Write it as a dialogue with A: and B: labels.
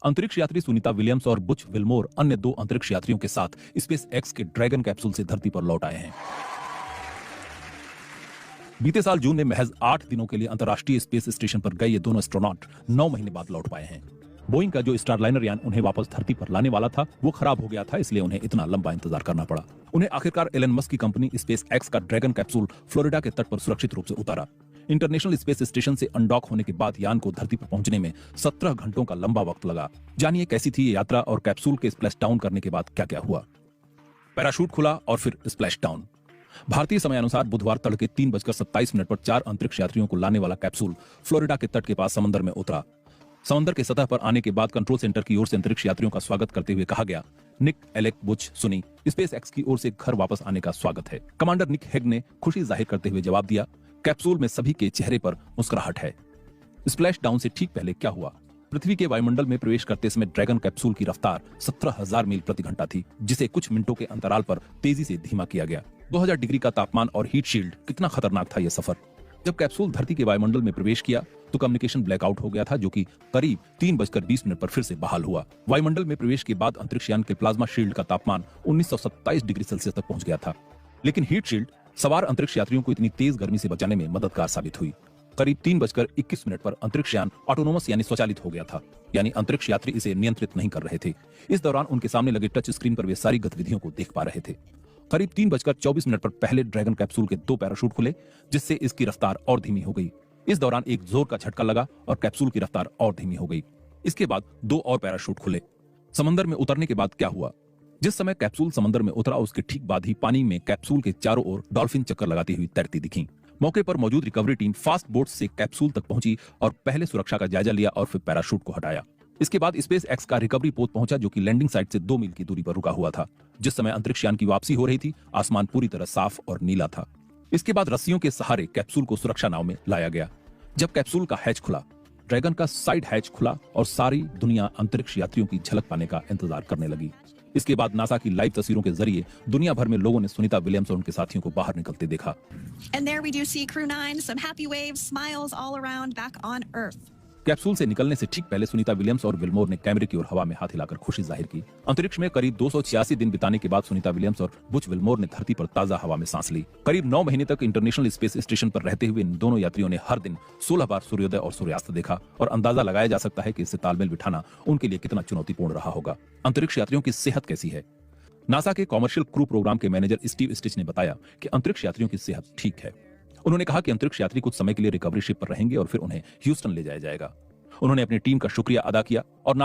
A: अंतरिक्ष यात्री सुनीता विलियम्स और बुच विल्मोर अन्य 2 अंतरिक्ष यात्रियों के साथ स्पेस एक्स के ड्रैगन कैप्सूल से धरती पर लौट आए हैं। बीते साल जून में महज 8 दिनों के लिए अंतर्राष्ट्रीय स्पेस स्टेशन पर गए ये दोनों एस्ट्रोनॉट 9 महीने बाद लौट पाए हैं। बोइंग का जो स्टारलाइनर यान उन्हें वापस धरती पर लाने वाला था वो खराब हो गया था, इसलिए उन्हें इतना लंबा इंतजार करना पड़ा। उन्हें आखिरकार एलन मस्क की कंपनी स्पेस एक्स का ड्रैगन कैप्सूल फ्लोरिडा के तट पर सुरक्षित रूप से उतारा। इंटरनेशनल स्पेस स्टेशन से अनडॉक होने के बाद यान को धरती पर पहुंचने में 17 घंटों का लंबा वक्त लगा। जानिए कैसी थी ये यात्रा और कैप्सूल के स्प्लैश डाउन करने के बाद क्या क्या हुआ। पैराशूट खुला और फिर स्प्लैश डाउन। भारतीय समय अनुसार बुधवार तड़के 3:27 पर 4 अंतरिक्ष यात्रियों को लाने वाला कैप्सूल फ्लोरिडा के तट के पास समंदर में उतरा। समंदर के सतह पर आने के बाद कंट्रोल सेंटर की ओर से अंतरिक्ष यात्रियों का स्वागत करते हुए कहा गया, निक, एलेक, बुच, सुनी, स्पेस एक्स की ओर से घर वापस आने का स्वागत है। कमांडर निक हेग ने खुशी जाहिर करते हुए जवाब दिया, कैप्सूल में सभी के चेहरे पर मुस्कुराहट है। स्प्लैश डाउन से ठीक पहले क्या हुआ? पृथ्वी के वायुमंडल में प्रवेश करते समय ड्रैगन कैप्सूल की रफ्तार 17,000 मील प्रति घंटा थी, जिसे कुछ मिनटों के अंतराल पर तेजी से धीमा किया गया। 2000 डिग्री का तापमान और हीट शील्ड, कितना खतरनाक था यह सफर। जब कैप्सूल धरती के वायुमंडल में प्रवेश किया तो कम्युनिकेशन ब्लैकआउट हो गया था, जो कि करीब 3:20 पर फिर से बहाल हुआ। वायुमंडल में प्रवेश के बाद अंतरिक्ष यान के प्लाज्मा शील्ड का तापमान 1927 डिग्री सेल्सियस तक पहुंच गया था, लेकिन हीट शील्ड सवार अंतरिक्ष यात्रियों को इतनी तेज गर्मी से बचाने में मददगार साबित हुई। करीब 3:21 पर अंतरिक्ष यान ऑटोनोमस यानी स्वचालित हो गया था, यानी अंतरिक्ष यात्री इसे नियंत्रित नहीं कर रहे थे। इस दौरान उनके सामने लगे टच स्क्रीन पर वे सारी गतिविधियों को देख पा रहे थे। करीब 3:24 पर पहले ड्रैगन कैप्सूल के 2 पैराशूट खुले, जिससे इसकी रफ्तार और धीमी हो गई। इस दौरान एक जोर का झटका लगा और कैप्सूल की रफ्तार और धीमी हो गई। इसके बाद 2 और पैराशूट खुले। समंदर में उतरने के बाद क्या हुआ? जिस समय कैप्सूल समंदर में उतरा उसके ठीक बाद ही पानी में कैप्सूल के चारों ओर डॉल्फिन चक्कर लगाती हुई तैरती दिखी। मौके पर मौजूद रिकवरी टीम फास्ट बोट से कैप्सूल तक पहुंची और पहले सुरक्षा का जायजा लिया और फिर पैराशूट को हटाया। इसके बाद स्पेस एक्स का रिकवरी पोत पहुंचा, जो कि लैंडिंग साइट से 2 मील की दूरी पर रुका हुआ था। जिस समय अंतरिक्ष यान की वापसी हो रही थी, आसमान पूरी तरह साफ और नीला था। इसके बाद रस्सियों के सहारे कैप्सूल को सुरक्षा नाव में लाया गया। जब कैप्सूल का हैच खुला, ड्रैगन का साइड हैच खुला और सारी दुनिया अंतरिक्ष यात्रियों की झलक पाने का इंतजार करने लगी। इसके बाद नासा की लाइव तस्वीरों के जरिए दुनिया भर में लोगों ने सुनीता विलियम्स और उनके साथियों को बाहर निकलते देखा।
B: And there we do see Crew 9, some happy waves, smiles all around back on Earth.
A: Capsule से निकलने से ठीक पहले सुनीता विलियम्स और विल्मोर ने कैमरे की ओर हवा में हाथ हिलाकर खुशी जाहिर की। अंतरिक्ष में करीब 286 दिन बिताने के बाद सुनीता विलियम्स और बुच विल्मोर ने धरती पर ताजा हवा में सांस ली। करीब 9 महीने तक इंटरनेशनल स्पेस स्टेशन पर रहते हुए इन दोनों यात्रियों ने हर दिन 16 बार सूर्योदय और सूर्यास्त देखा और अंदाजा लगाया जा सकता है कि इससे तालमेल बिठाना उनके लिए कितना चुनौतीपूर्ण रहा होगा। अंतरिक्ष यात्रियों की सेहत कैसी है? नासा के कॉमर्शियल क्रू प्रोग्राम के मैनेजर स्टीव स्टिच ने बताया कि अंतरिक्ष यात्रियों की सेहत ठीक है। उन्होंने कहा कि अंतरिक्ष यात्री कुछ समय के लिए रिकवरी शिप पर रहेंगे और फिर उन्हें ह्यूस्टन ले जाया जाएगा। उन्होंने अपनी टीम का शुक्रिया अदा किया और